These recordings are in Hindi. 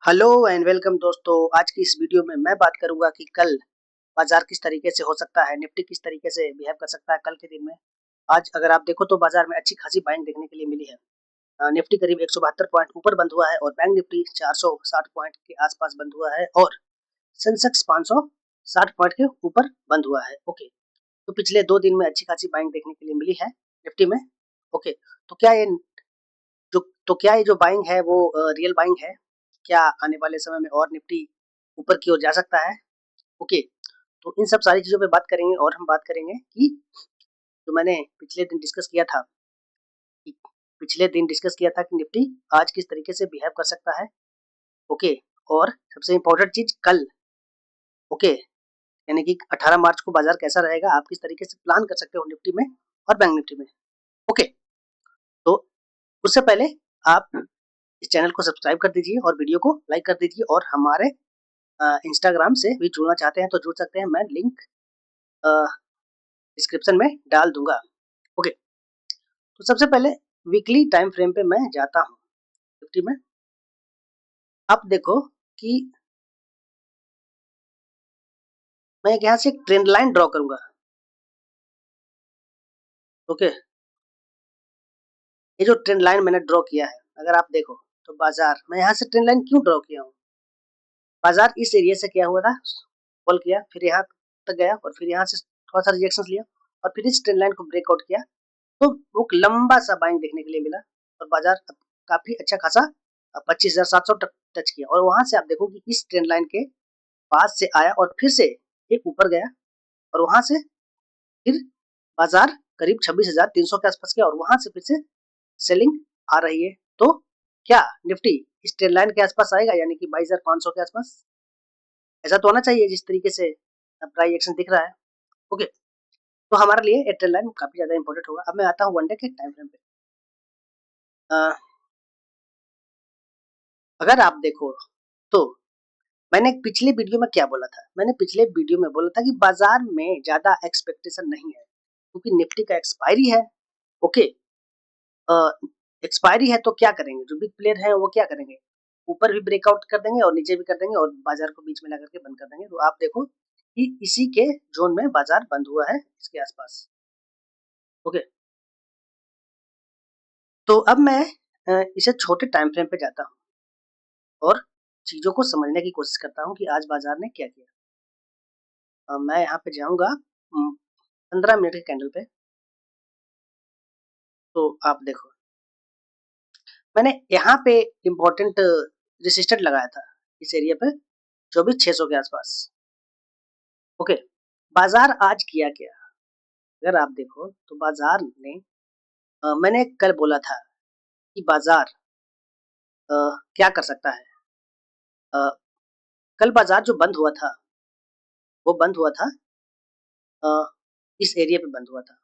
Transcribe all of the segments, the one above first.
हेलो एंड वेलकम दोस्तों। आज की इस वीडियो में मैं बात करूंगा कि कल बाजार किस तरीके से हो सकता है, निफ्टी किस तरीके से बिहेव कर सकता है कल के दिन में। आज अगर आप देखो तो बाजार में अच्छी खासी बाइंग देखने के लिए मिली है। निफ्टी करीब 172 पॉइंट ऊपर बंद हुआ है और बैंक निफ्टी 460 पॉइंट के आसपास बंद हुआ है और सेंसेक्स 560 पॉइंट के ऊपर बंद हुआ है। ओके, तो पिछले 2 दिन में अच्छी खासी बाइंग देखने के लिए मिली है निफ्टी में। ओके, तो क्या ये जो बाइंग है वो रियल बाइंग है? क्या आने वाले समय में और निफ्टी ऊपर की ओर जा सकता है? ओके, तो इन सब सारी चीज़ों पे बात करेंगे और हम बात करेंगे कि जो मैंने पिछले दिन डिस्कस किया था कि निफ्टी आज किस तरीके से बिहेव कर सकता है। ओके, और सबसे इम्पोर्टेंट चीज़ कल। ओके, यानी कि 18 मार्च को बाजार कैसा रहेगा, आप किस तरीके से प्लान कर सकते हो निफ्टी में और बैंक निफ्टी में। ओके, तो उससे पहले आप इस चैनल को सब्सक्राइब कर दीजिए और वीडियो को लाइक कर दीजिए और हमारे इंस्टाग्राम से भी जुड़ना चाहते हैं तो जुड़ सकते हैं। मैं लिंक डिस्क्रिप्शन में डाल दूंगा। ओके, तो सबसे पहले वीकली टाइम फ्रेम पे मैं जाता हूँ निफ्टी में। आप देखो कि मैं यहाँ से एक ट्रेंड लाइन ड्रॉ करूंगा। ओके, ये जो ट्रेंड लाइन मैंने ड्रॉ किया है, अगर आप देखो तो बाजार, मैं यहाँ से ट्रेंड लाइन क्यों ड्रॉ किया हूँ, बाजार इस एरिया से क्या हुआ था, फॉल किया, फिर यहाँ तक गया और फिर यहाँ से थोड़ा सा रिजेक्शन लिया और फिर इस ट्रेंड लाइन को ब्रेकआउट किया, तो वो लंबा सा बाइंग देखने के लिए मिला और बाजार काफी अच्छा खासा 25,700 टच किया और वहां से आप देखो कि इस ट्रेंड लाइन के पास से आया और फिर से एक ऊपर गया और वहां से फिर बाजार करीब 26,300 के आसपास गया और वहां से फिर से सेलिंग आ रही है। तो क्या निफ्टी इस ट्रेंड लाइन के आसपास आएगा, यानी कि 22,500 के आसपास? ऐसा तो होना चाहिए जिस तरीके से प्राइस एक्शन दिख रहा है। ओके, तो हमारे लिए ये ट्रेंड लाइन काफी ज्यादा इंपॉर्टेंट होगा। अब मैं आता हूँ वन डे के टाइम फ्रेम पे। अगर आप देखो तो मैंने पिछले वीडियो में क्या बोला था, मैंने पिछले वीडियो में बोला था कि बाजार में ज्यादा एक्सपेक्टेशन नहीं है क्योंकि निफ्टी का एक्सपायरी है। ओके, एक्सपायरी है तो क्या करेंगे, जो बिग प्लेयर है वो क्या करेंगे, ऊपर भी ब्रेकआउट कर देंगे और नीचे भी कर देंगे और बाजार को बीच में ला करके बंद कर देंगे। तो आप देखो कि इसी के जोन में बाजार बंद हुआ है, इसके आसपास। ओके, तो अब मैं इसे छोटे टाइम फ्रेम पे जाता हूँ और चीजों को समझने की कोशिश करता हूँ कि आज बाजार ने क्या किया। मैं यहाँ पे जाऊंगा 15 मिनट के कैंडल पे। तो आप देखो मैंने यहाँ पे इम्पोर्टेंट रेसिस्टेंट लगाया था इस एरिया पे 24,600 के आसपास। ओके, बाजार आज किया क्या, अगर आप देखो तो बाजार ने मैंने कल बोला था कि बाजार क्या कर सकता है। अ, कल बाजार जो बंद हुआ था वो बंद हुआ था अ, इस एरिया पे बंद हुआ था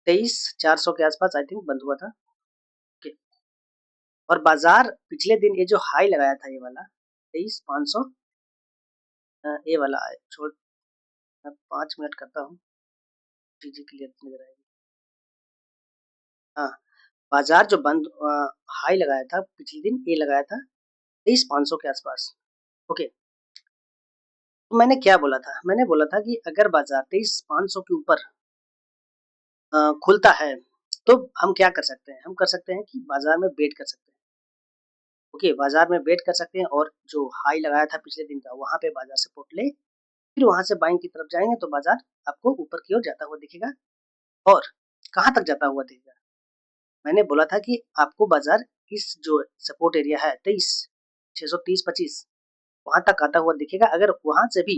23,400 के आसपास आई थिंक बंद हुआ था। ओके, और बाजार पिछले दिन ये जो हाई लगाया था ये वाला 23,500, ये वाला छोड़, मैं 5 मिनट करता हूँ, चीजें क्लियर नजर आएगी। हाँ, बाजार जो बंद हाई लगाया था पिछले दिन, ये लगाया था 23,500 के आसपास। ओके, तो मैंने क्या बोला था, मैंने बोला था कि अगर बाजार 23,500 के ऊपर खुलता है तो हम क्या कर सकते हैं, हम कर सकते हैं कि बाजार में वेट कर सकते हैं। ओके, बाजार में वेट कर सकते हैं और जो हाई लगाया था पिछले दिन का वहां पे बाजार सपोर्ट ले, फिर वहां से बाइंग की तरफ जाएंगे तो बाजार आपको ऊपर की ओर जाता हुआ दिखेगा। और कहां तक जाता हुआ दिखेगा, मैंने बोला था कि आपको बाजार इस जो सपोर्ट एरिया है 23,630-25 वहां तक आता हुआ दिखेगा। अगर वहां से भी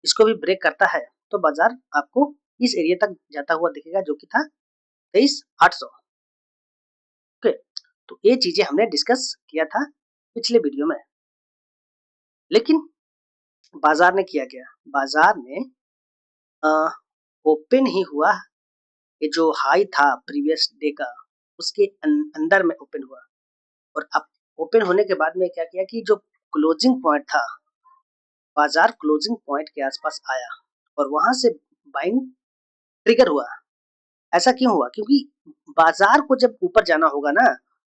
इसको भी ब्रेक करता है तो बाजार आपको इस एरिया तक जाता हुआ दिखेगा जो कि था 23,800। ओके, तो ये चीजें हमने डिस्कस किया था पिछले वीडियो में। लेकिन बाजार ने किया क्या, बाजार ने ओपन ही हुआ, ये जो हाई था प्रीवियस डे का उसके अंदर में ओपन हुआ और अब ओपन होने के बाद में क्या किया कि जो क्लोजिंग पॉइंट था, बाजार क्लोजिंग पॉइंट के आसपास आया और वहां से बाइंग ट्रिगर हुआ। ऐसा क्यों हुआ, क्योंकि बाजार को जब ऊपर जाना होगा ना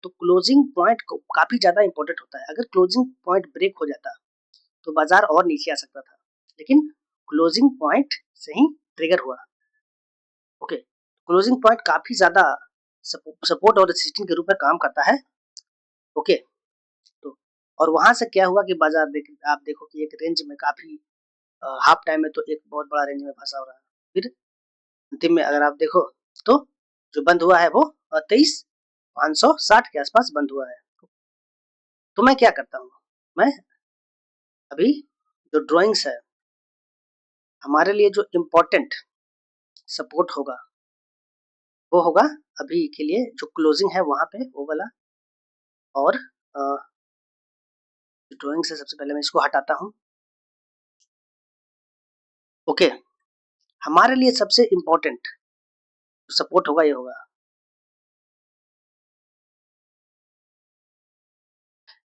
तो क्लोजिंग पॉइंट काफी ज्यादा इंपॉर्टेंट होता है। अगर क्लोजिंग पॉइंट ब्रेक हो जाता तो बाजार और नीचे आ सकता था, लेकिन क्लोजिंग पॉइंट से ही ट्रिगर हुआ। ओके, क्लोजिंग पॉइंट काफी ज्यादा सपोर्ट और रेजिस्टेंस के रूप में काम करता है। ओके, तो और वहां से क्या हुआ कि बाजार आप देखो कि एक रेंज में काफी हाफ टाइम में तो एक बहुत बड़ा रेंज में फंसा हो रहा है। फिर अंतिम में अगर आप देखो तो जो बंद हुआ है वो 23,560 के आसपास बंद हुआ है। तो मैं क्या करता हूँ, मैं अभी जो ड्राइंग्स है हमारे लिए जो इम्पोर्टेंट सपोर्ट होगा वो होगा अभी के लिए जो क्लोजिंग है वहां पे वो वाला। और ड्राइंग से सबसे पहले मैं इसको हटाता हूँ। ओके, हमारे लिए सबसे इम्पोर्टेंट सपोर्ट होगा ये होगा,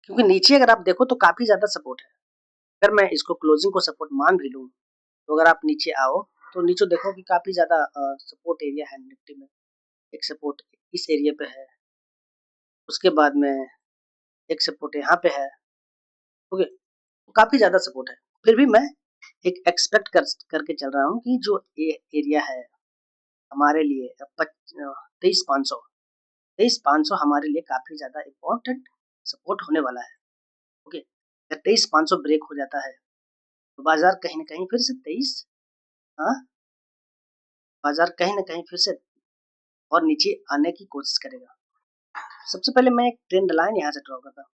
क्योंकि नीचे अगर आप देखो तो काफी ज्यादा सपोर्ट है। अगर मैं इसको क्लोजिंग को सपोर्ट मान भी लूँ तो अगर आप नीचे आओ तो नीचे देखो कि काफी ज्यादा सपोर्ट एरिया है निफ्टी में। एक सपोर्ट इस एरिया पे है, उसके बाद में एक सपोर्ट यहाँ पे है। ओके, काफी ज्यादा सपोर्ट है। फिर भी मैं एक एक्सपेक्ट करके चल रहा हूँ कि जो एरिया है हमारे लिए 23,500 हमारे लिए काफी ज्यादा इम्पोर्टेंट सपोर्ट होने वाला है। ओके, अगर 23,500 ब्रेक हो जाता है तो बाजार कहीं ना कहीं फिर से 23, हाँ, बाजार कहीं ना कहीं फिर से और नीचे आने की कोशिश करेगा। सबसे पहले मैं एक ट्रेंड लाइन यहाँ से ड्रॉ करता हूँ।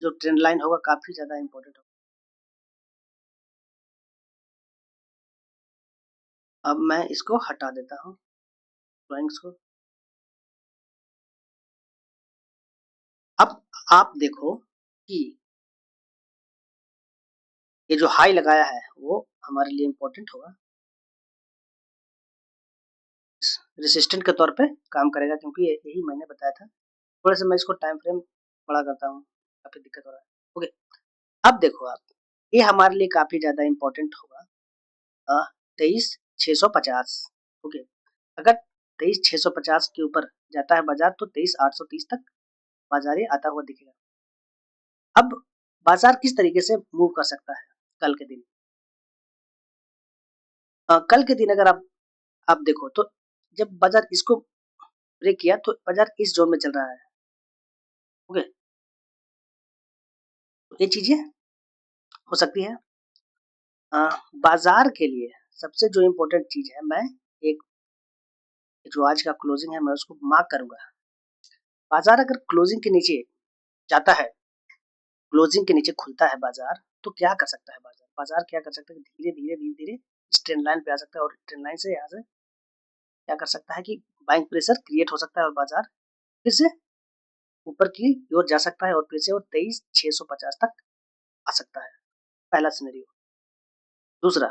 जो ट्रेंड लाइन होगा काफी ज्यादा इम्पोर्टेंट होगा। अब मैं इसको हटा देता हूँ ड्राइंग्स को। अब आप देखो कि ये जो हाई लगाया है वो हमारे लिए इम्पोर्टेंट होगा, रेसिस्टेंट के तौर पे काम करेगा, क्योंकि यही मैंने बताया था। थोड़ा सा मैं इसको टाइम फ्रेम बड़ा करता हूँ, काफी दिक्कत हो रहा है। ओके, अब देखो आप, ये हमारे लिए काफी ज्यादा इम्पोर्टेंट होगा 23,650। ओके, अगर 23,650 के ऊपर जाता है बाजार तो 23,830 तक बाजार ये आता हुआ दिखेगा। अब बाजार किस तरीके से मूव कर सकता है कल के दिन? कल के दिन अगर आप देखो तो जब बाजार इसको ब्रेक किया तो बाजार इस जोन में चल रहा है। ओके, तो ये चीजें हो सकती है। बाजार के लिए सबसे जो इम्पोर्टेंट चीज है, मैं एक जो आज का क्लोजिंग है मैं उसको मार्क करूंगा। बाजार अगर क्लोजिंग के नीचे जाता है, क्लोजिंग के नीचे खुलता है बाजार, तो क्या कर सकता है बाजार? बाजार क्या कर सकता है, धीरे धीरे धीरे धीरे इस ट्रेंड लाइन पे आ सकता है और ट्रेंड लाइन से यहाँ से क्या कर सकता है कि बाइंग प्रेशर क्रिएट हो सकता है और बाजार फिर से ऊपर की ओर जा सकता है और फिर से वो 23,650 तक आ सकता है। पहला सिनेरियो। दूसरा,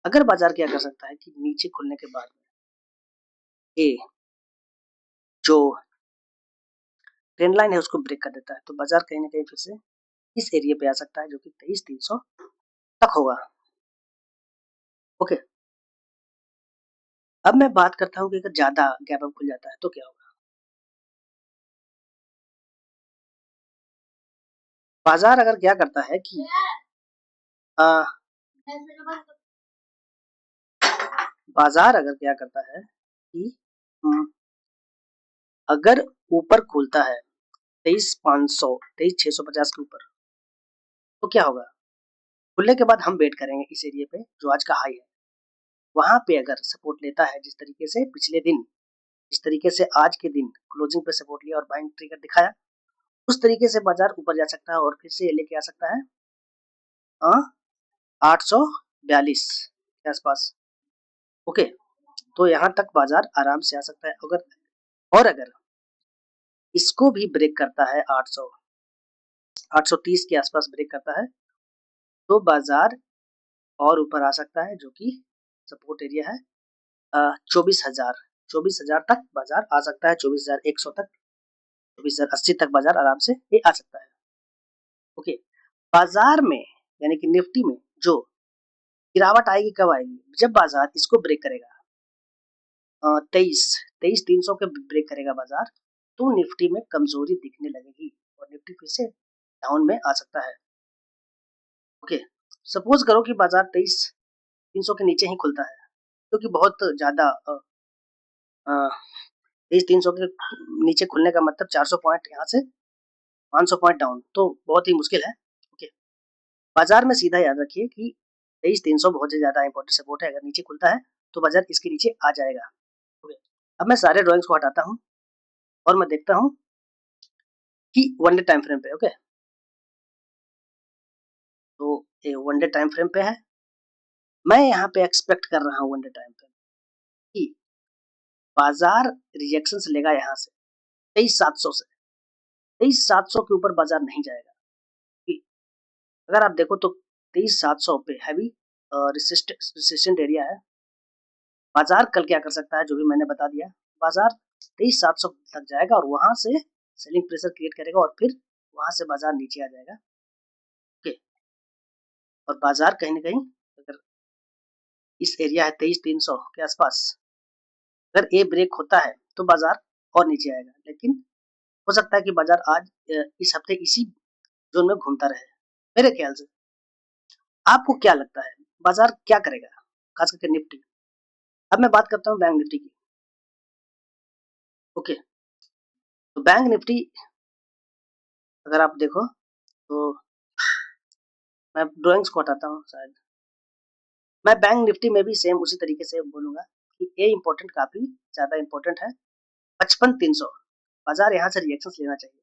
अगर बाजार क्या कर सकता है कि नीचे खुलने के बाद ए जो ट्रेंड लाइन है उसको ब्रेक कर देता है, तो बाजार कहीं ना कहीं फिर से इस एरिया पे आ सकता है जो कि 23,300 तक होगा। ओके, अब मैं बात करता हूँ कि अगर ज्यादा गैप अप खुल जाता है तो क्या होगा। बाजार अगर क्या करता है कि आ, बाजार अगर क्या करता है कि अगर ऊपर खुलता है 23,500 23,650 के ऊपर तो क्या होगा? खुलने के बाद हम वेट करेंगे इस एरिया पे जो आज का हाई है, वहां पे अगर सपोर्ट लेता है जिस तरीके से पिछले दिन, जिस तरीके से आज के दिन क्लोजिंग पे सपोर्ट लिया और बाइंग ट्रिगर दिखाया, उस तरीके से बाजार ऊपर जा सकता है और फिर से लेके आ सकता है 842 के आसपास। ओके, तो यहाँ तक बाजार आराम से आ सकता है। अगर इसको भी ब्रेक करता है 830 के आसपास ब्रेक करता है तो बाजार और ऊपर आ सकता है, जो कि सपोर्ट एरिया है 24,000 तक बाजार आ सकता है। 24,100 तक, 24,080 तक बाजार आराम से ये आ सकता है। ओके, बाजार में यानी कि निफ्टी में जो गिरावट आएगी कब आएगी? जब बाजार इसको ब्रेक करेगा 23,300 के ब्रेक करेगा बाजार तो निफ्टी में कमजोरी दिखने लगेगी और निफ्टी फिर से डाउन में आ सकता है। ओके, सपोज करो कि बाजार 23,300 के नीचे ही खुलता है, क्योंकि बहुत ज्यादा 23,300 के नीचे खुलने का मतलब 400 पॉइंट यहाँ से 500 पॉइंट डाउन, तो बहुत ही मुश्किल है। ओके, बाजार में सीधा याद रखिए कि 23,300 बहुत ज्यादा इंपॉर्टेंट सपोर्ट है। अगर नीचे खुलता है तो बाजार इसके नीचे आ जाएगा। ओके, अब मैं सारे ड्रॉइंग्स को हटाता हूँ और मैं देखता हूँ कि वन डे टाइम फ्रेम पे। ओके, तो ये वन डे टाइम फ्रेम पे है। मैं यहाँ पे एक्सपेक्ट कर रहा हूँ वन डे टाइम फ्रेम कि बाजार रिजेक्शन लेगा यहाँ से 23,700 से। 23,700 के ऊपर बाजार नहीं जाएगा। अगर आप देखो तो 23,700 पे हैवी रेसिस्टेंट एरिया है। बाजार कल क्या कर सकता है जो भी मैंने बता दिया। बाजार 23,700 तक जाएगा और वहां से सेलिंग प्रेशर क्रिएट करेगा और फिर वहां से बाजार नीचे आ जाएगा। ओके, और बाजार कहीं ना कहीं अगर इस एरिया है 23,300 के आसपास, अगर ए ब्रेक होता है तो बाजार और नीचे आएगा। लेकिन हो सकता है कि बाजार आज इस हफ्ते इसी जोन में घूमता रहे मेरे ख्याल से। आपको क्या लगता है बाजार क्या करेगा, खास करके निफ्टी? अब मैं बात करता हूँ बैंक निफ्टी की। ओके, तो बैंक निफ्टी अगर आप देखो तो मैं ड्राइंग्स को हटाता हूँ शायद। मैं बैंक निफ्टी में भी सेम उसी तरीके से बोलूंगा कि ए इम्पोर्टेंट काफी ज्यादा इम्पोर्टेंट है। 55,300 बाजार यहाँ से रिएक्शन लेना चाहिए।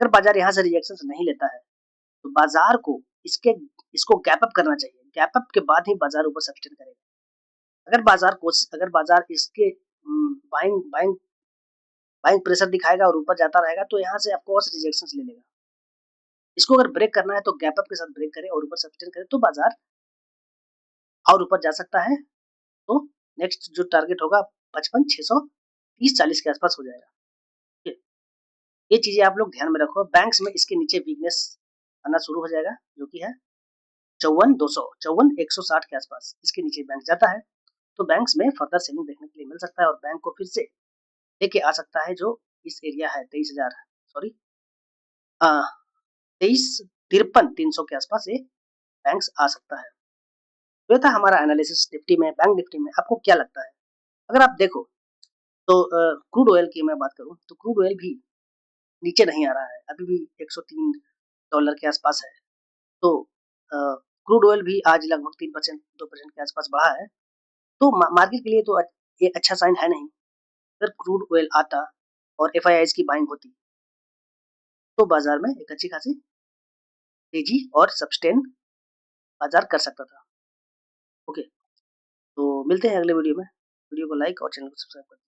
अगर बाजार यहाँ से रिएक्शन नहीं लेता है तो बाजार को इसको गैप अप करना चाहिए। गैप अप के बाद ही बाजार ऊपर सस्टेन करेगा। अगर बाजार इसके बाइंग बाइंग बाइंग प्रेशर दिखाएगा और ऊपर जाता रहेगा तो यहाँ से ऑफकोर्स रिजेक्शन ले लेगा। इसको अगर ब्रेक करना है तो गैप अप के साथ ब्रेक करे और ऊपर सस्टेन करे तो बाजार और ऊपर जा सकता है। तो नेक्स्ट जो टारगेट होगा 55,630-40 के आसपास हो जाएगा। ये चीजें आप लोग ध्यान में रखो। बैंक्स में इसके नीचे वीकनेस आना शुरू हो जाएगा जो कि है 54,200 54,160 के आसपास। इसके नीचे बैंक जाता है तो बैंक्स में फर्दर सेलिंग देखने के लिए मिल सकता है और बैंक को फिर से लेके आ सकता है जो इस एरिया है 23,000 सॉरी 23,53,300 के आसपास ये बैंक्स आ सकता है। तो ये था हमारा एनालिसिस निफ्टी में, बैंक निफ्टी में। आपको क्या लगता है? अगर आप देखो तो क्रूड ऑयल की मैं बात करूं तो क्रूड ऑयल भी नीचे नहीं आ रहा है, अभी भी $103 के आसपास है। तो क्रूड ऑयल भी आज लगभग 3% 2% के आसपास बढ़ा है। तो मार्केट के लिए तो ये अच्छा साइन है नहीं। अगर क्रूड ऑयल आता और एफआईआईज की बाइंग होती तो बाजार में एक अच्छी खासी तेजी और सस्टेन बाजार कर सकता था। ओके, तो मिलते हैं अगले वीडियो में। वीडियो को लाइक और चैनल को सब्सक्राइब करें।